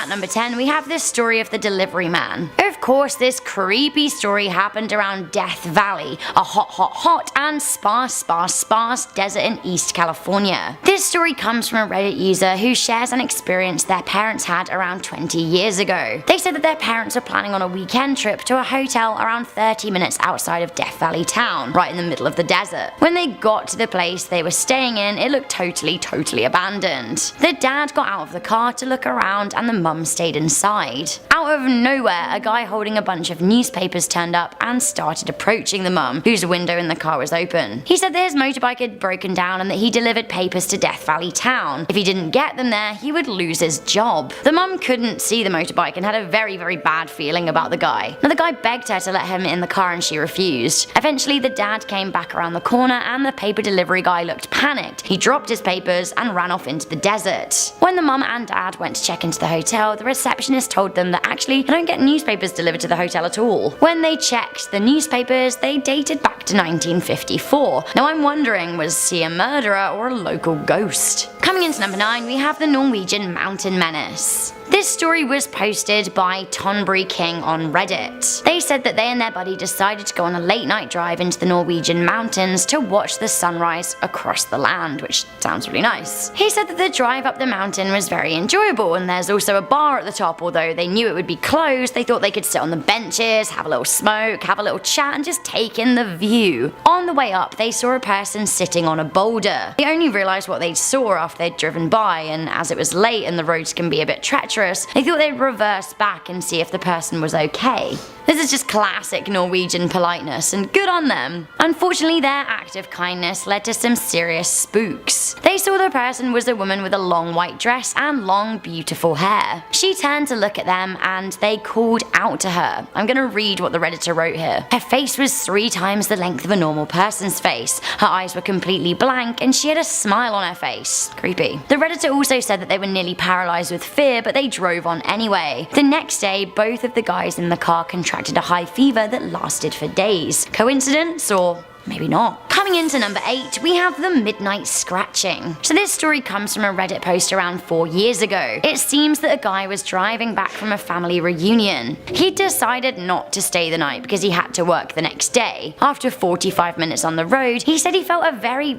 At number 10, we have this story of the delivery man. Of course, this creepy story happened around Death Valley, a hot and sparse desert in East California. This story comes from a Reddit user who shares an experience their parents had around 20 years ago. They said that their parents were planning on a weekend trip to a hotel around 30 minutes outside of Death Valley town, right in the middle of the desert. When they got to the place they were staying in, it looked totally abandoned. The dad got out of the car to look around and the mum stayed inside. Out of nowhere, a guy holding a bunch of newspapers turned up and started approaching the mum, whose window in the car was open. He said that his motorbike had broken down and that he delivered papers to Death Valley town. If he didn't get them there, he would lose his job. The mum couldn't see the motorbike and had a very bad feeling about the guy. Now the guy begged her to let him in the car and she refused. Eventually the dad came back around the corner and the paper delivery guy looked panicked. He dropped his papers and ran off into the desert. When the mum and dad went to check into the hotel, the receptionist told them that actually they don't get newspapers delivered to the hotel at all. When they checked the newspapers, they dated back to 1954. Now I'm wondering, was he a murderer or a local ghost? Coming into number 9, we have the Norwegian mountain menace. This story was posted by Tonbury King on Reddit. They said that they and their buddy decided to go on a late night drive into the Norwegian mountains to watch the sunrise across the land, which sounds really nice. He said that the drive up the mountain was very enjoyable and there's also a bar at the top. Although they knew it would be closed, they thought they could sit on the benches, have a little smoke, have a little chat and just take in the view. On the way up, they saw a person sitting on a boulder. They only realised what they saw after they'd driven by, and as it was late and the roads can be a bit treacherous, they thought they'd reverse back and see if the person was okay. This is just classic Norwegian politeness, and good on them. Unfortunately, their act of kindness led to some serious spooks. They saw the person was a woman with a long white dress and long beautiful hair. She turned to look at them and they called out to her. I'm gonna read what the Redditor wrote here. Her face was 3 times the length of a normal person's face. Her eyes were completely blank and she had a smile on her face. Creepy. The Redditor also said that they were nearly paralyzed with fear, but they drove on anyway. The next day, both of the guys in the car contracted a high fever that lasted for days. Coincidence or maybe not? Coming into number 8, we have the midnight scratching. So this story comes from a Reddit post around 4 years ago. It seems that a guy was driving back from a family reunion. He decided not to stay the night because he had to work the next day. After 45 minutes on the road, he said he felt a very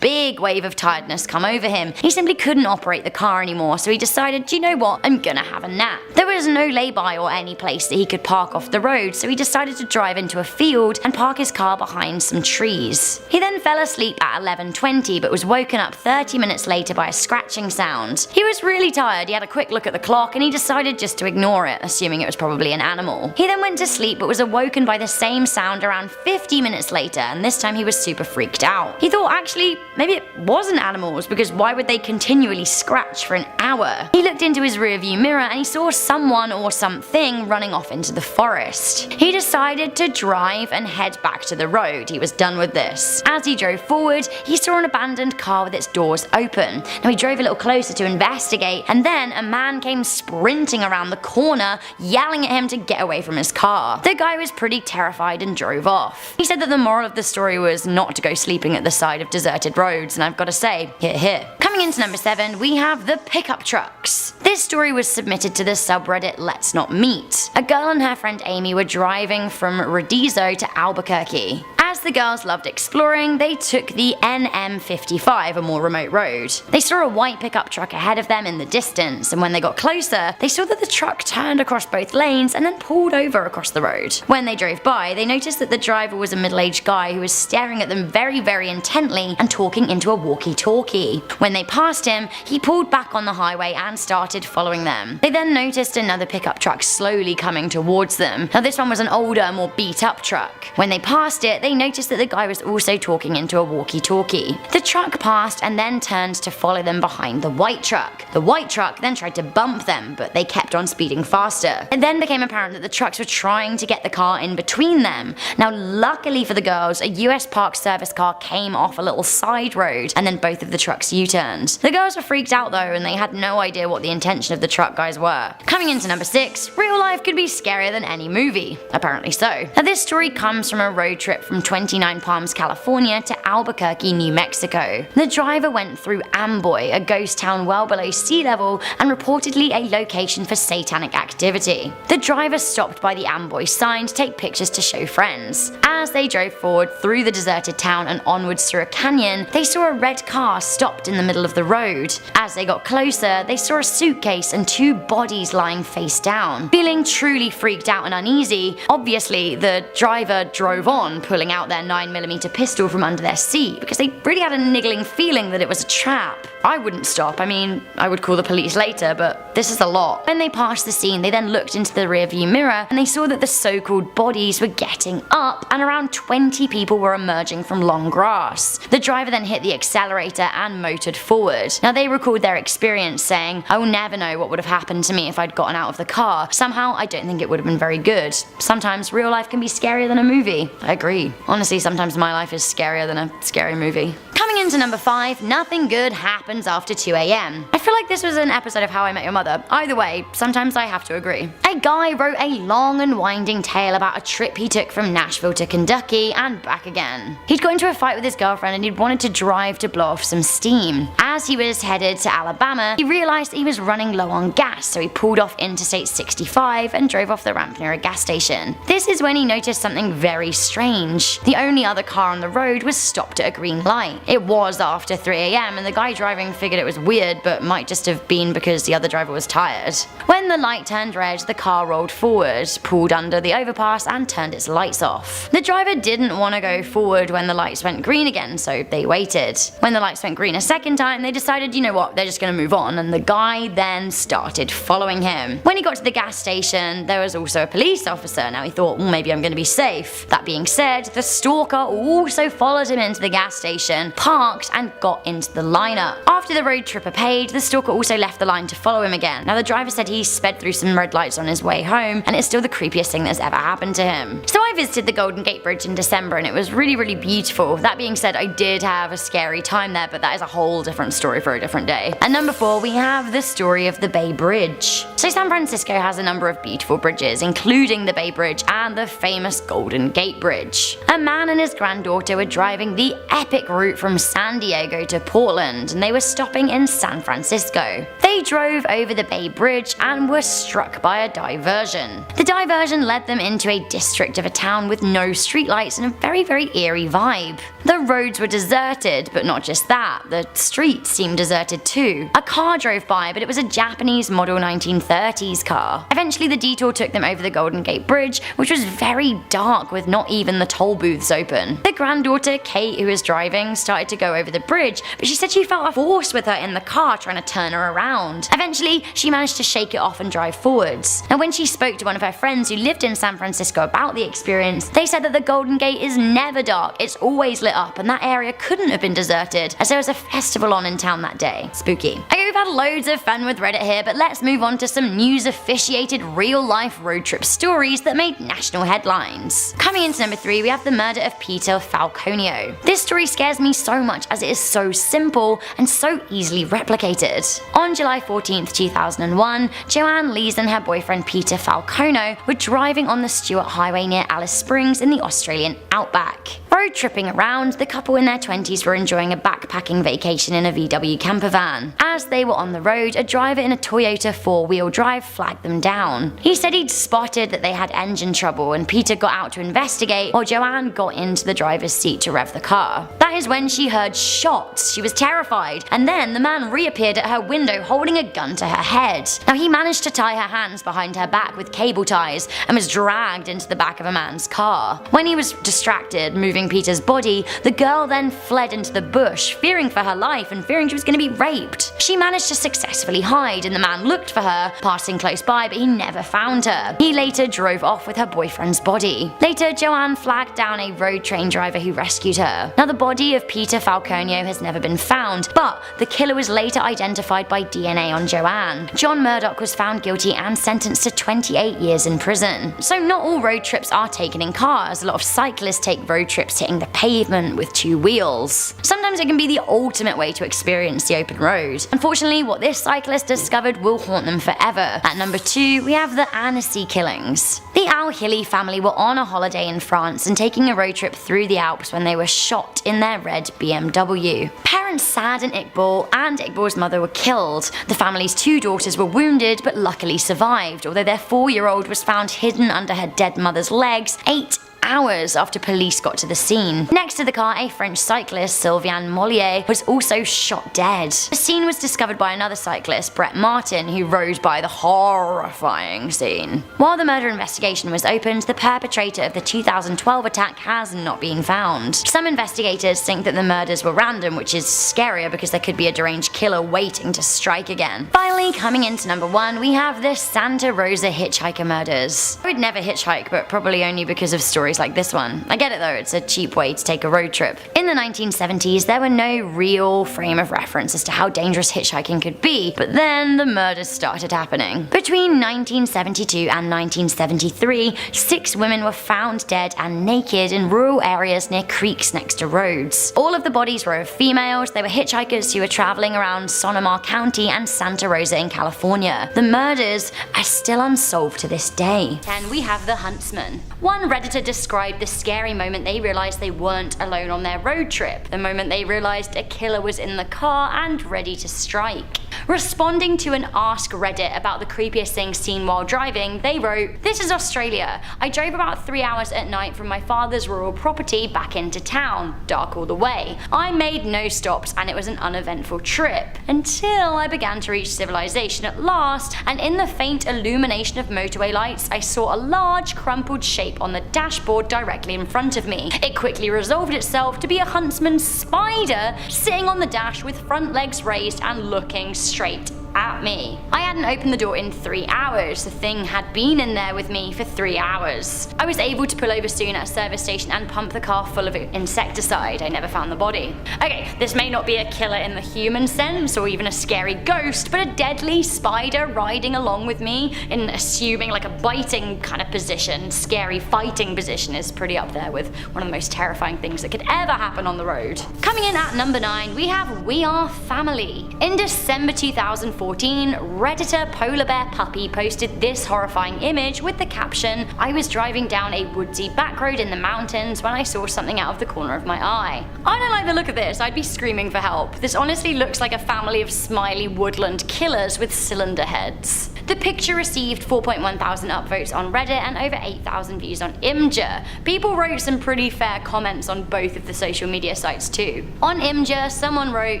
big wave of tiredness come over him. He simply couldn't operate the car anymore, so he decided, you know what, I'm gonna have a nap. There was no lay-by or any place that he could park off the road, so he decided to drive into a field and park his car behind some trees. He then fell asleep at 11:20 but was woken up 30 minutes later by a scratching sound. He was really tired, he had a quick look at the clock and he decided just to ignore it, assuming it was probably an animal. He then went to sleep but was awoken by the same sound around 50 minutes later, and this time he was super freaked out. He thought actually maybe it wasn't animals, because why would they continually scratch for an hour? He looked into his rearview mirror and he saw someone or something running off into the forest. He decided to drive and head back to the road. He was done with this. As he drove forward, he saw an abandoned car with its doors open. Now he drove a little closer to investigate, and then a man came sprinting around the corner, yelling at him to get away from his car. The guy was pretty terrified and drove off. He said that the moral of the story was not to go sleeping at the side of deserted roads, and I've got to say, hear. Coming into number 7, we have the pickup trucks. This story was submitted to the subreddit Let's Not Meet. A girl and her friend Amy were driving from Redizo to Albuquerque. As the girls loved exploring, they took the NM55, a more remote road. They saw a white pickup truck ahead of them in the distance, and when they got closer, they saw that the truck turned across both lanes and then pulled over across the road. When they drove by, they noticed that the driver was a middle-aged guy who was staring at them very intently and talking into a walkie-talkie. When they passed him, he pulled back on the highway and started following them. They then noticed another pickup truck slowly coming towards them. Now this one was an older, more beat-up truck. When they passed it, they noticed that the guy was also talking into a walkie-talkie. The truck passed and then turned to follow them behind the white truck. The white truck then tried to bump them, but they kept on speeding faster. It then became apparent that the trucks were trying to get the car in between them. Now luckily for the girls, a US Park Service car came off a little side road and then both of the trucks U-turned. The girls were freaked out though, and they had no idea what the intention of the truck guys were. Coming into number 6, real life could be scarier than any movie. Apparently so. Now this story comes from a road trip from 29 Palms, California to Albuquerque, New Mexico. The driver went through Amboy, a ghost town well below sea level and reportedly a location for satanic activity. The driver stopped by the Amboy sign to take pictures to show friends. As they drove forward through the deserted town and onwards through a canyon, they saw a red car stopped in the middle of the road. As they got closer, they saw a suitcase and two bodies lying face down. Feeling truly freaked out and uneasy, obviously the driver drove on, pulling out their 9mm pistol from under their seat because they really had a niggling feeling that it was a trap. I wouldn't stop. I mean, I would call the police later, but this is a lot. When they passed the scene, they then looked into the rearview mirror and they saw that the so-called bodies were getting up and around 20 people were emerging from long grass. The driver then hit the accelerator and motored forward. Now they recalled their experience saying, "I will never know what would have happened to me if I'd gotten out of the car. Somehow I don't think it would have been very good. Sometimes real life can be scarier than a movie." I agree. Honestly, sometimes my life is scarier than a scary movie. Coming into number 5, nothing good happens after 2 AM. I feel like this was an episode of How I Met Your Mother. Either way, sometimes I have to agree. A guy wrote a long and winding tale about a trip he took from Nashville to Kentucky and back again. He'd got into a fight with his girlfriend and he'd wanted to drive to blow off some steam. As he was headed to Alabama, he realized he was running low on gas, so he pulled off Interstate 65 and drove off the ramp near a gas station. This is when he noticed something very strange. The only other car on the road was stopped at a green light. It was after 3 AM and the guy driving figured it was weird, but might just have been because the other driver was tired. When the light turned red, the car rolled forward, pulled under the overpass and turned its lights off. The driver didn't want to go forward when the lights went green again, so they waited. When the lights went green a second time, they decided, you know what, they're just going to move on, and the guy then started following him. When he got to the gas station, there was also a police officer. Now he thought, well, maybe I'm going to be safe. That being said, the stalker also followed him into the gas station, parked and got into the lineup. After the road tripper paid, the stalker also left the line to follow him again. Now the driver said he sped through some red lights on his way home, and it's still the creepiest thing that's ever happened to him. So I visited the Golden Gate Bridge in December and it was really, really beautiful. That being said, I did have a scary time there, but that is a whole different story for a different day. At number 4, we have the story of the Bay Bridge. So San Francisco has a number of beautiful bridges, including the Bay Bridge and the famous Golden Gate Bridge. A man and his granddaughter were driving the epic route from San Diego to Portland, and they were stopping in San Francisco. They drove over the Bay Bridge and were struck by a diversion. The diversion led them into a district of a town with no streetlights and a very, very eerie vibe. The roads were deserted, but not just that, the streets seemed deserted too. A car drove by, but it was a Japanese model 1930s car. Eventually the detour took them over the Golden Gate Bridge, which was very dark with not even the toll booths open. The granddaughter, Kate, who was driving, started to go over the bridge, but she said she felt a force with her in the car trying to turn her around. Eventually, she managed to shake it off and drive forwards. And when she spoke to one of her friends who lived in San Francisco about the experience, they said that the Golden Gate is never dark, it's always lit up, and that area couldn't have been deserted as there was a festival on in town that day. Spooky. Okay, we've had loads of fun with Reddit here, but let's move on to some news-officiated real-life road trip stories that made national headlines. Coming into number 3, we have the murder of Peter Falconio. This story scares me so much as it is so simple and so easily replicated. On July 14th, 2001, Joanne Lees and her boyfriend Peter Falcono were driving on the Stewart Highway near Alice Springs in the Australian outback. Road tripping around, the couple in their 20s were enjoying a backpacking vacation in a VW camper van. As they were on the road, a driver in a Toyota 4-wheel drive flagged them down. He said he'd spotted that they had engine trouble and Peter got out to investigate while Joanne got into the driver's seat to rev the car. That is when she heard shots. She was terrified, and then the man reappeared at her window holding a gun to her head. Now he managed to tie her hands behind her back with cable ties and was dragged into the back of a man's car. When he was distracted, moving Peter's body, the girl then fled into the bush, fearing for her life and fearing she was going to be raped. She managed to successfully hide, and the man looked for her, passing close by, but he never found her. He later drove off with her boyfriend's body. Later, Joanne flagged down a road train driver who rescued her. Now the body of Peter Falconio has never been found, but the killer was later identified by DNA on Joanne. John Murdoch was found guilty and sentenced to 28 years in prison. So not all road trips are taken in cars. A lot of cyclists take road trips hitting the pavement with two wheels. Sometimes it can be the ultimate way to experience the open road. Unfortunately, what this cyclist discovered will haunt them forever. At number 2, we have the Annecy killings. The Al-Hili family were on a holiday in France and taking a road trip through the Alps when they were shot in their red BMW. Parents Saad and Iqbal's mother were killed. The family's 2 daughters were wounded but luckily survived, although their 4-year-old was found hidden under her dead mother's legs 8 hours after police got to the scene. Next to the car, a French cyclist, Sylvain Mollier, was also shot dead. The scene was discovered by another cyclist, Brett Martin, who rode by the horrifying scene. While the murder investigation was opened, the perpetrator of the 2012 attack has not been found. Some investigators think that the murders were random, which is scarier because there could be a deranged killer waiting to strike again. Finally, coming into number 1, we have the Santa Rosa hitchhiker murders. I would never hitchhike, but probably only because of stories like this one. I get it though, it's a cheap way to take a road trip. In the 1970s, there were no real frame of reference as to how dangerous hitchhiking could be, but then the murders started happening. Between 1972 and 1973, 6 women were found dead and naked in rural areas near creeks next to roads. All of the bodies were of females. They were hitchhikers who were traveling around Sonoma County and Santa Rosa in California. The murders are still unsolved to this day. 10, we have the Huntsman. One Redditor described the scary moment they realized they weren't alone on their road trip, the moment they realized a killer was in the car and ready to strike. Responding to an Ask Reddit about the creepiest thing seen while driving, they wrote, "This is Australia. I drove about 3 hours at night from my father's rural property back into town, dark all the way. I made no stops and it was an uneventful trip, until I began to reach civilization at last, and in the faint illumination of motorway lights, I saw a large crumpled shape on the dashboard directly in front of me. It quickly resolved itself to be a huntsman spider sitting on the dash with front legs raised and looking straight at me. I hadn't opened the door in 3 hours. The thing had been in there with me for 3 hours. I was able to pull over soon at a service station and pump the car full of insecticide. I never found the body." Okay, this may not be a killer in the human sense or even a scary ghost, but a deadly spider riding along with me in assuming like a biting kind of position, scary fighting position, is pretty up there with one of the most terrifying things that could ever happen on the road. Coming in at number 9, we have We Are Family. In December 2014, Redditor Polar Bear Puppy posted this horrifying image with the caption, "I was driving down a woodsy back road in the mountains when I saw something out of the corner of my eye. I don't like the look of this, I'd be screaming for help. This honestly looks like a family of smiley woodland killers with cylinder heads." The picture received 4.1 thousand upvotes on Reddit and over 8,000 views on Imgur. People wrote some pretty fair comments on both of the social media sites too. On Imgur, someone wrote,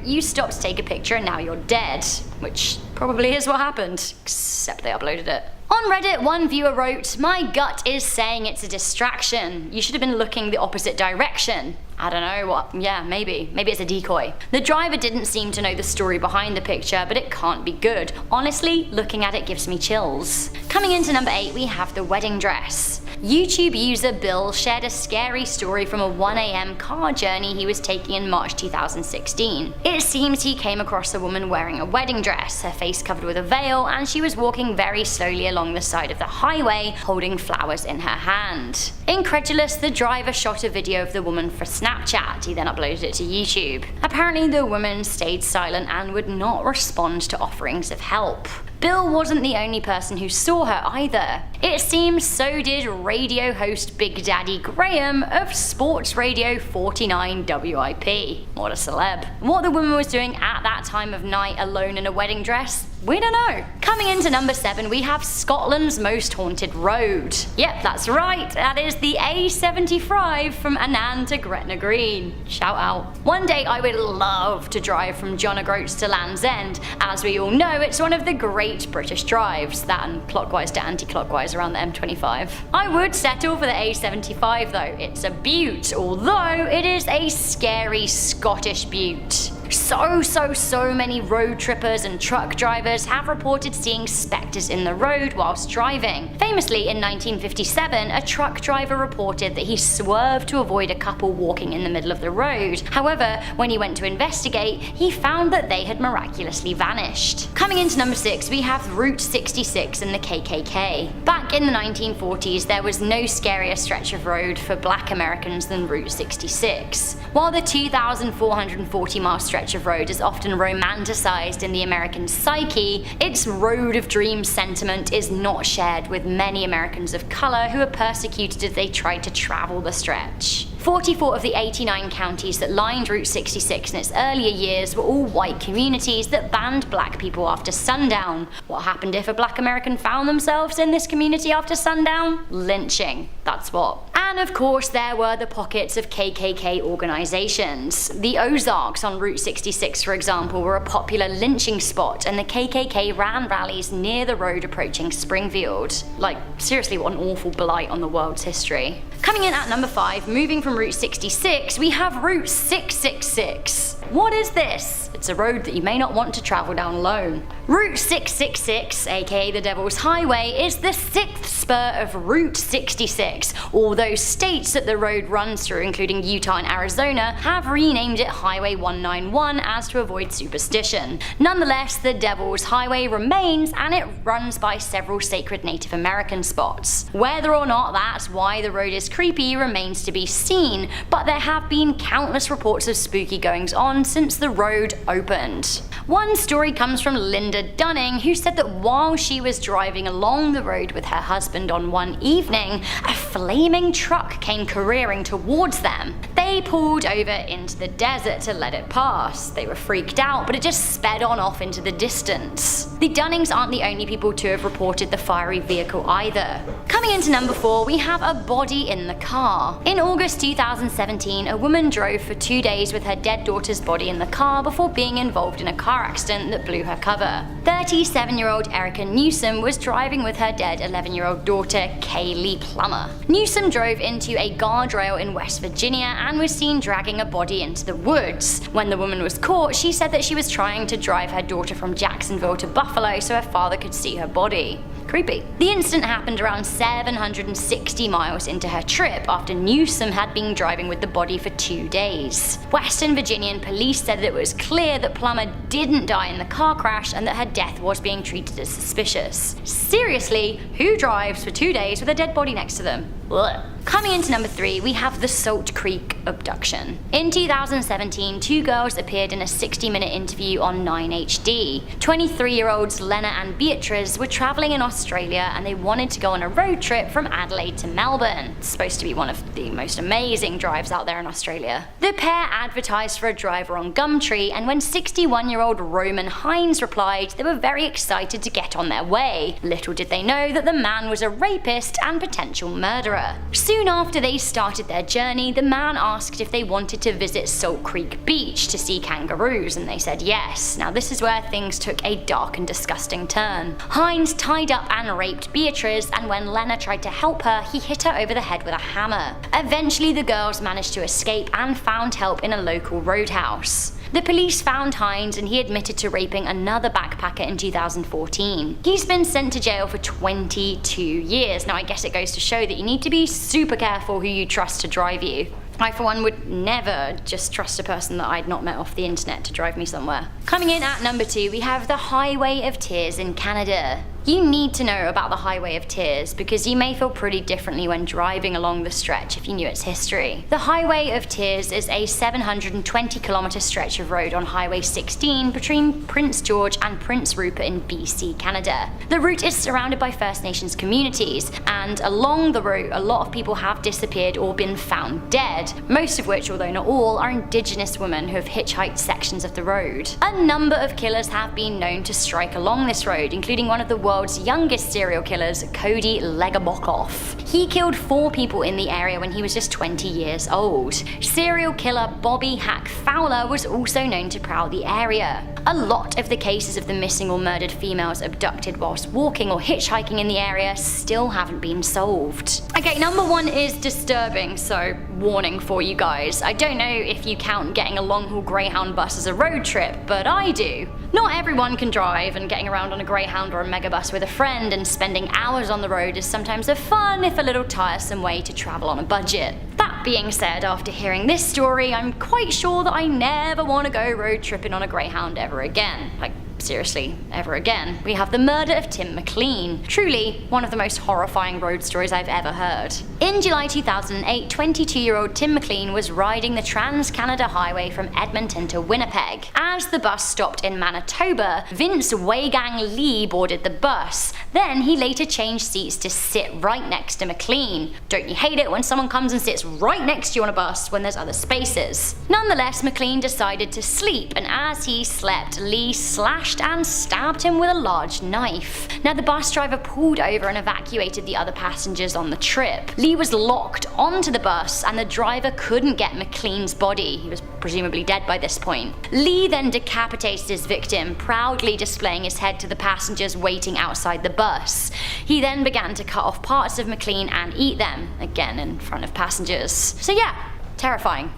"You stopped to take a picture and now you're dead," which probably is what happened, except they uploaded it. On Reddit, one viewer wrote, "My gut is saying it's a distraction. You should have been looking the opposite direction." I don't know what, yeah, maybe it's a decoy. The driver didn't seem to know the story behind the picture, but it can't be good. Honestly, looking at it gives me chills. Coming into number 8, we have the wedding dress. YouTube user Bill shared a scary story from a 1 a.m. car journey he was taking in March 2016. It seems he came across a woman wearing a wedding dress, her face covered with a veil, and she was walking very slowly along the side of the highway, holding flowers in her hand. Incredulous, the driver shot a video of the woman for Snapchat. He then uploaded it to YouTube. Apparently, the woman stayed silent and would not respond to offerings of help. Bill wasn't the only person who saw her either. It seems so did radio host Big Daddy Graham of Sports Radio 49 WIP. What a celeb. What the woman was doing at that time of night alone in a wedding dress, we don't know. Coming into number 7, we have Scotland's most haunted road. Yep, that's right, that is the A75 from Annan to Gretna Green. Shout out. One day I would love to drive from John O'Groats to Land's End. As we all know, it's one of the great British drives, that and clockwise to anti-clockwise around the M25. I would settle for the A75 though, it's a beaut, although it is a scary Scottish beaut. So many road trippers and truck drivers have reported seeing specters in the road whilst driving. Famously, in 1957, a truck driver reported that he swerved to avoid a couple walking in the middle of the road. However, when he went to investigate, he found that they had miraculously vanished. Coming into number 6, we have Route 66 and the KKK. Back in the 1940s, there was no scarier stretch of road for black Americans than Route 66. While the 2,440-mile stretch of road is often romanticized in the American psyche, its road of dreams sentiment is not shared with many Americans of color who are persecuted as they tried to travel the stretch. 44 of the 89 counties that lined Route 66 in its earlier years were all white communities that banned black people after sundown. What happened if a black American found themselves in this community after sundown? Lynching. That's what. And of course, there were the pockets of KKK organizations. The Ozarks on Route 66, for example, were a popular lynching spot, and the KKK ran rallies near the road approaching Springfield. Like, seriously, what an awful blight on the world's history. Coming in at number 5, moving from Route 66, we have Route 666. What is this? It's a road that you may not want to travel down alone. Route 666, aka the Devil's Highway, is the 6th spur of Route 66. Although states that the road runs through, including Utah and Arizona, have renamed it Highway 191 as to avoid superstition. Nonetheless, the Devil's Highway remains, and it runs by several sacred Native American spots. Whether or not that's why the road is creepy remains to be seen, but there have been countless reports of spooky goings on since the road opened. One story comes from Linda Dunning, who said that while she was driving along the road with her husband on one evening, a flaming truck came careering towards them. They pulled over into the desert to let it pass. They were freaked out, but it just sped on off into the distance. The Dunnings aren't the only people to have reported the fiery vehicle either. Coming into number 4, we have a body in the car. In August 2017, a woman drove for 2 days with her dead daughter's body in the car before being involved in a car accident that blew her cover. 37-year-old Erica Newsom was driving with her dead 11-year-old daughter, Kaylee Plummer. Newsom drove into a guardrail in West Virginia and was seen dragging a body into the woods. When the woman was caught, she said that she was trying to drive her daughter from Jacksonville to Buffalo so her father could see her body. Creepy. The incident happened around 760 miles into her trip after Newsom had been driving with the body for 2 days. Western Virginian police said that it was clear that Plummer didn't die in the car crash and that her death was being treated as suspicious. Seriously, who drives for 2 days with a dead body next to them? Ugh. Coming into number 3, we have the Salt Creek abduction. In 2017, 2 girls appeared in a 60-minute interview on 9HD. 23-year-olds Lena and Beatrice were traveling in Australia and they wanted to go on a road trip from Adelaide to Melbourne. It's supposed to be one of the most amazing drives out there in Australia. The pair advertised for a driver on Gumtree, and when 61-year-old Roman Hines replied, they were very excited to get on their way. Little did they know that the man was a rapist and potential murderer. Soon after they started their journey, the man asked if they wanted to visit Salt Creek Beach to see kangaroos, and they said yes. Now this is where things took a dark and disgusting turn. Hines tied up and raped Beatrice, and when Lena tried to help her, he hit her over the head with a hammer. Eventually the girls managed to escape and found help in a local roadhouse. The police found Hines and he admitted to raping another backpacker in 2014. He's been sent to jail for 22 years. Now I guess it goes to show that you need to be super careful who you trust to drive you. I for one would never just trust a person that I'd not met off the internet to drive me somewhere. Coming in at number 2, we have the Highway of Tears in Canada. You need to know about the Highway of Tears because you may feel pretty differently when driving along the stretch if you knew its history. The Highway of Tears is a 720-kilometer stretch of road on Highway 16 between Prince George and Prince Rupert in BC, Canada. The route is surrounded by First Nations communities, and along the route a lot of people have disappeared or been found dead, most of which, although not all, are Indigenous women who have hitchhiked sections of the road. A number of killers have been known to strike along this road, including one of the world's youngest serial killers, Cody Legabokov. He killed 4 people in the area when he was just 20 years old. Serial killer Bobby Hack Fowler was also known to prowl the area. A lot of the cases of the missing or murdered females abducted whilst walking or hitchhiking in the area still haven't been solved. Okay, number 1 is disturbing, so warning for you guys. I don't know if you count getting a long-haul Greyhound bus as a road trip, but I do. Not everyone can drive, and getting around on a Greyhound or a megabus with a friend and spending hours on the road is sometimes a fun, if a little tiresome, way to travel on a budget. That being said, after hearing this story, I'm quite sure that I never want to go road tripping on a Greyhound ever again. Like, seriously, ever again. We have the murder of Tim McLean. Truly, one of the most horrifying road stories I've ever heard. In July 2008, 22-year-old Tim McLean was riding the Trans-Canada Highway from Edmonton to Winnipeg. As the bus stopped in Manitoba, Vince Weigang Lee boarded the bus. Then he later changed seats to sit right next to McLean. Don't you hate it when someone comes and sits right next to you on a bus when there's other spaces? Nonetheless, McLean decided to sleep, and as he slept, Lee slashed and stabbed him with a large knife. Now, the bus driver pulled over and evacuated the other passengers on the trip. Lee was locked onto the bus, and the driver couldn't get McLean's body. He was presumably dead by this point. Lee then decapitated his victim, proudly displaying his head to the passengers waiting outside the bus. He then began to cut off parts of McLean and eat them, again in front of passengers. So yeah, terrifying.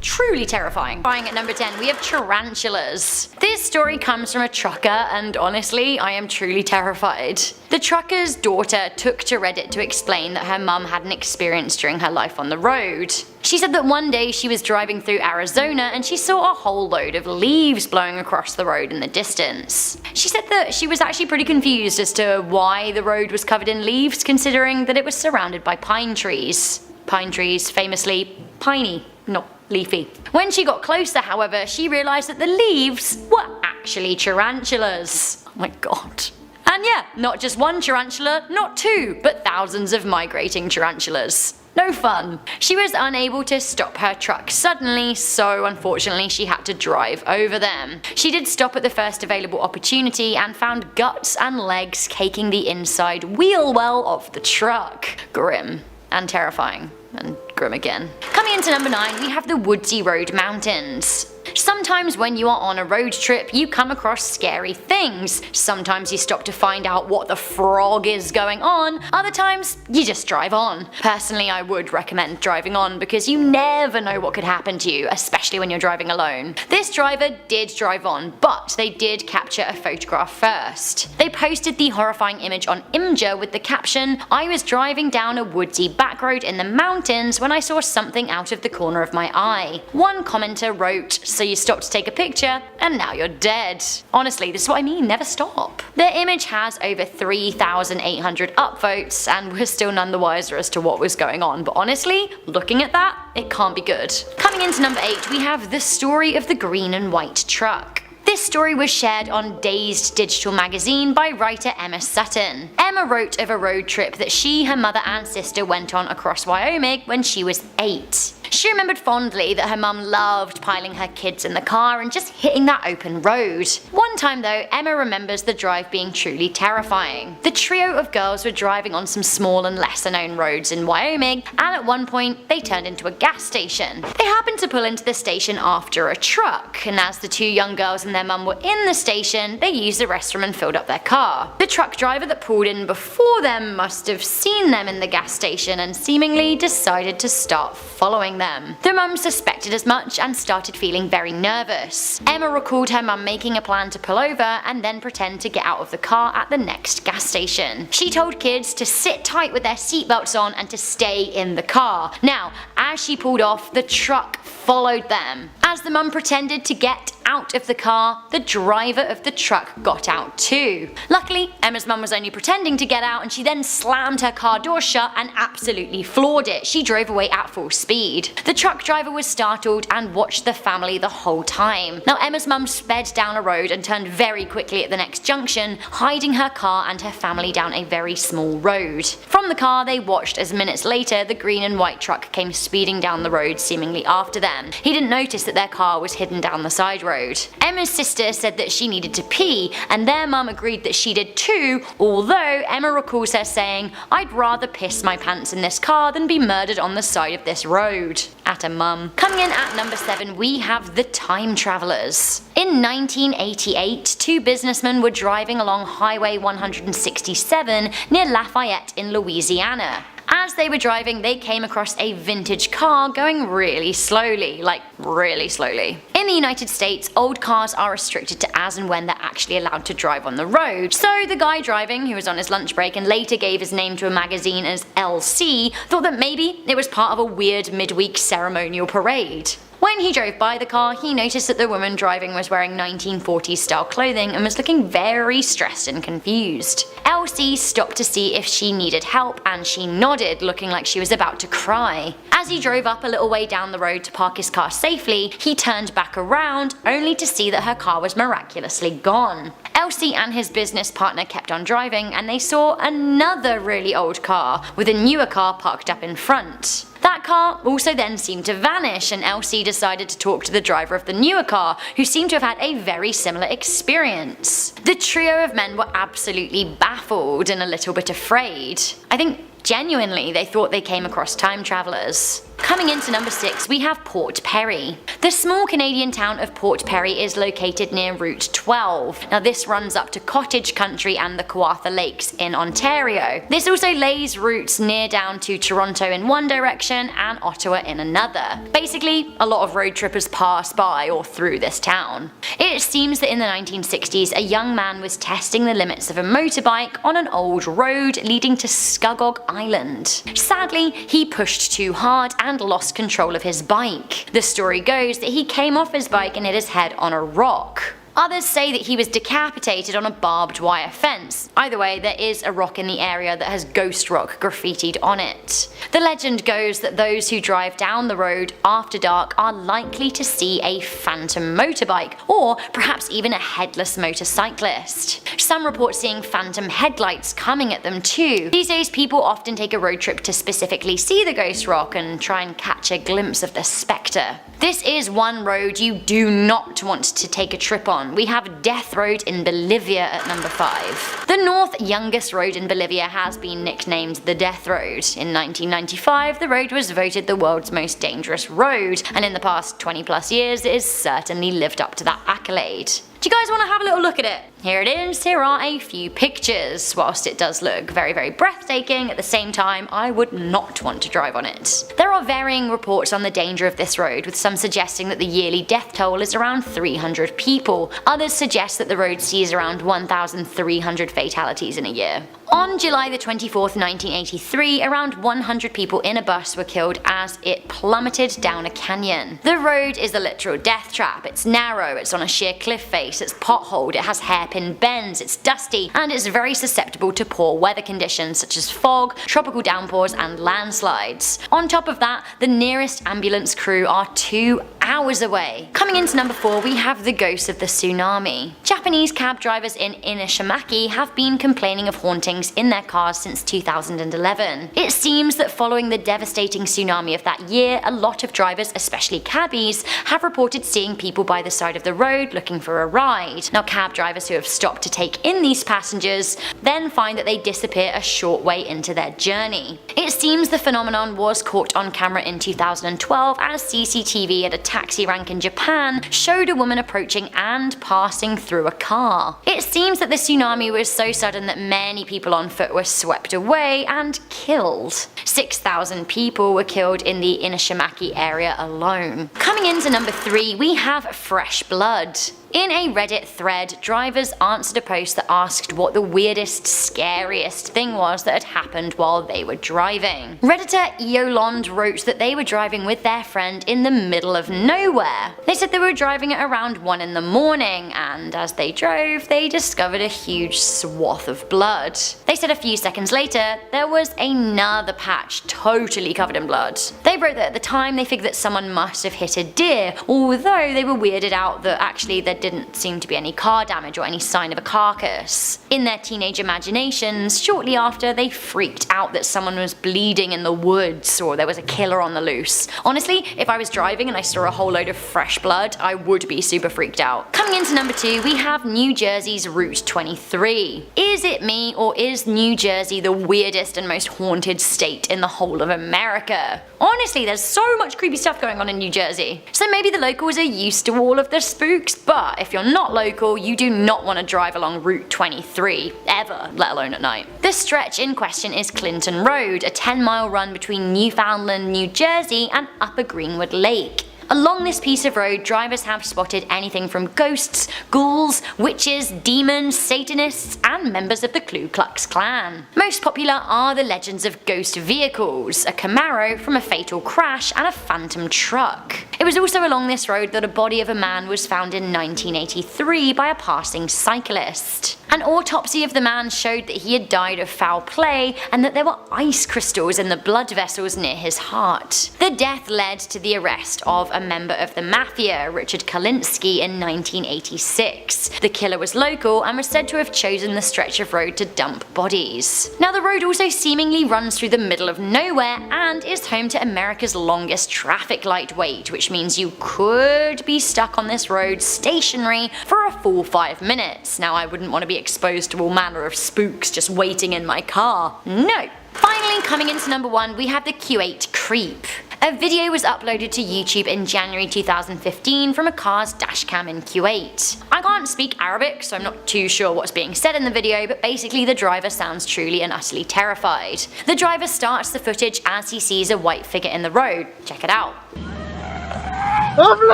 Truly terrifying. At number 10, we have tarantulas. This story comes from a trucker, and honestly, I am truly terrified. The trucker's daughter took to Reddit to explain that her mum had an experience during her life on the road. She said that one day she was driving through Arizona and she saw a whole load of leaves blowing across the road in the distance. She said that she was actually pretty confused as to why the road was covered in leaves, considering that it was surrounded by pine trees. Pine trees, famously piney, not leafy. When she got closer, however, she realised that the leaves were actually tarantulas. Oh my god. And yeah, not just one tarantula, not 2, but thousands of migrating tarantulas. No fun. She was unable to stop her truck suddenly, so unfortunately she had to drive over them. She did stop at the first available opportunity and found guts and legs caking the inside wheel well of the truck. Grim. And terrifying. And grim again. Coming into number 9, we have the Woodsy Road Mountains. Sometimes when you are on a road trip, you come across scary things. Sometimes you stop to find out what the frog is going on, other times you just drive on. Personally, I would recommend driving on because you never know what could happen to you, especially when you're driving alone. This driver did drive on, but they did capture a photograph first. They posted the horrifying image on Imgur with the caption, "I was driving down a woodsy back road in the mountains when I saw something out of the corner of my eye." One commenter wrote, "So you stopped to take a picture, and now you're dead." Honestly, this is what I mean, never stop. The image has over 3,800 upvotes, and we're still none the wiser as to what was going on, but honestly, looking at that, it can't be good. Coming into number 8, we have the story of the green and white truck. This story was shared on Dazed Digital magazine by writer Emma Sutton. Emma wrote of a road trip that she, her mother and sister went on across Wyoming when she was 8. She remembered fondly that her mum loved piling her kids in the car and just hitting that open road. One time though, Emma remembers the drive being truly terrifying. The trio of girls were driving on some small and lesser known roads in Wyoming, and at one point they turned into a gas station. They happened to pull into the station after a truck, and as the 2 young girls and their mum were in the station, they used the restroom and filled up their car. The truck driver that pulled in before them must have seen them in the gas station and seemingly decided to start following them. The mum suspected as much and started feeling very nervous. Emma recalled her mum making a plan to pull over and then pretend to get out of the car at the next gas station. She told kids to sit tight with their seatbelts on and to stay in the car. Now, as she pulled off, the truck followed them. As the mum pretended to get out of the car, the driver of the truck got out too. Luckily, Emma's mum was only pretending to get out, and she then slammed her car door shut and absolutely floored it. She drove away at full speed. The truck driver was startled and watched the family the whole time. Now, Emma's mum sped down a road and turned very quickly at the next junction, hiding her car and her family down a very small road. From the car, they watched as minutes later the green and white truck came speeding down the road, seemingly after them. He didn't notice that their car was hidden down the side road. Emma's sister said that she needed to pee, and their mum agreed that she did too, although Emma recalls her saying, "I'd rather piss my pants in this car than be murdered on the side of this road." road. At a mum. Coming in at number 7, we have the Time Travelers. In 1988, two businessmen were driving along Highway 167 near Lafayette in Louisiana. As they were driving, they came across a vintage car going really slowly, like really slowly. In the United States, old cars are restricted to as and when they're actually allowed to drive on the road. So the guy driving, who was on his lunch break and later gave his name to a magazine as LC, thought that maybe it was part of a weird midweek ceremonial parade. When he drove by the car, he noticed that the woman driving was wearing 1940s style clothing and was looking very stressed and confused. Elsie stopped to see if she needed help and she nodded, looking like she was about to cry. As he drove up a little way down the road to park his car safely, he turned back around only to see that her car was miraculously gone. Elsie and his business partner kept on driving and they saw another really old car with a newer car parked up in front. That car also then seemed to vanish and Elsie decided to talk to the driver of the newer car, who seemed to have had a very similar experience. The trio of men were absolutely baffled and a little bit afraid. I think genuinely they thought they came across time travelers. Coming into number 6, we have Port Perry. The small Canadian town of Port Perry is located near Route 12. Now this runs up to Cottage Country and the Kawartha Lakes in Ontario. This also lays routes near down to Toronto in one direction and Ottawa in another. Basically, a lot of road trippers pass by or through this town. It seems that in the 1960s, a young man was testing the limits of a motorbike on an old road leading to Scugog Island. Sadly, he pushed too hard and lost control of his bike. The story goes that he came off his bike and hit his head on a rock. Others say that he was decapitated on a barbed wire fence. Either way, there is a rock in the area that has Ghost Rock graffitied on it. The legend goes that those who drive down the road after dark are likely to see a phantom motorbike, or perhaps even a headless motorcyclist. Some report seeing phantom headlights coming at them too. These days people often take a road trip to specifically see the Ghost Rock and try and catch a glimpse of the spectre. This is one road you do not want to take a trip on. We have Death Road in Bolivia at number 5. The north youngest road in Bolivia has been nicknamed the Death Road. In 1995, the road was voted the world's most dangerous road, and in the past 20 plus years it has certainly lived up to that accolade. Do you guys want to have a little look at it? Here it is, here are a few pictures. Whilst it does look very, very breathtaking, at the same time I would not want to drive on it. There are varying reports on the danger of this road, with some suggesting that the yearly death toll is around 300 people. Others suggest that the road sees around 1,300 fatalities in a year. On July the 24th, 1983, around 100 people in a bus were killed as it plummeted down a canyon. The road is a literal death trap. It's narrow, it's on a sheer cliff face, it's potholed, it has hairpin bends, it's dusty, and it's very susceptible to poor weather conditions such as fog, tropical downpours, and landslides. On top of that, the nearest ambulance crew are 2 hours away. Coming into number 4, we have the ghost of the tsunami. Japanese cab drivers in Inishimaki have been complaining of hauntings in their cars since 2011. It seems that following the devastating tsunami of that year, a lot of drivers, especially cabbies, have reported seeing people by the side of the road looking for a ride. Now, cab drivers who have stopped to take in these passengers then find that they disappear a short way into their journey. It seems the phenomenon was caught on camera in 2012 as CCTV at a taxi rank in Japan showed a woman approaching and passing through a car. It seems that the tsunami was so sudden that many people on foot were swept away and killed. 6,000 people were killed in the Inishimaki area alone. Coming into number 3, we have fresh blood. In a Reddit thread, drivers answered a post that asked what the weirdest, scariest thing was that had happened while they were driving. Redditor Eolond wrote that they were driving with their friend in the middle of nowhere. They said they were driving at around 1 in the morning, and as they drove, they discovered a huge swath of blood. They said a few seconds later, there was another patch totally covered in blood. They wrote that at the time they figured that someone must have hit a deer, although they were weirded out that actually their didn't seem to be any car damage or any sign of a carcass. In their teenage imaginations, shortly after, they freaked out that someone was bleeding in the woods or there was a killer on the loose. Honestly, if I was driving and I saw a whole load of fresh blood, I would be super freaked out. Coming into number 2, we have New Jersey's Route 23. Is it me, or is New Jersey the weirdest and most haunted state in the whole of America? Honestly, there's so much creepy stuff going on in New Jersey. So maybe the locals are used to all of the spooks, but if you're not local, you do not want to drive along Route 23, ever, let alone at night. The stretch in question is Clinton Road, a 10-mile run between Newfoundland, New Jersey and Upper Greenwood Lake. Along this piece of road, drivers have spotted anything from ghosts, ghouls, witches, demons, Satanists, and members of the Ku Klux Klan. Most popular are the legends of ghost vehicles, a Camaro from a fatal crash, and a phantom truck. It was also along this road that a body of a man was found in 1983 by a passing cyclist. An autopsy of the man showed that he had died of foul play and that there were ice crystals in the blood vessels near his heart. The death led to the arrest of a member of the Mafia, Richard Kalinsky, in 1986. The killer was local and was said to have chosen the stretch of road to dump bodies. Now, the road also seemingly runs through the middle of nowhere and is home to America's longest traffic light wait, which means you could be stuck on this road stationary for a full 5 minutes. Now, I wouldn't want to be exposed to all manner of spooks just waiting in my car. No. Finally, coming into number 1, we have the Q8 Creep. A video was uploaded to YouTube in January 2015 from a car's dashcam in Kuwait. I can't speak Arabic, so I'm not too sure what's being said in the video, but basically the driver sounds truly and utterly terrified. The driver starts the footage as he sees a white figure in the road. Check it out.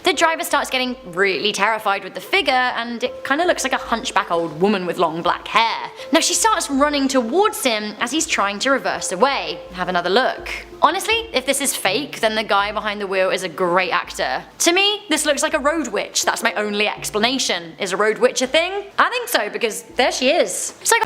The driver starts getting really terrified with the figure, and it kinda looks like a hunchback old woman with long black hair. Now she starts running towards him as he's trying to reverse away. Have another look. Honestly, if this is fake, then the guy behind the wheel is a great actor. To me, this looks like a road witch. That's my only explanation. Is a road witch a thing? I think so, because there she is. So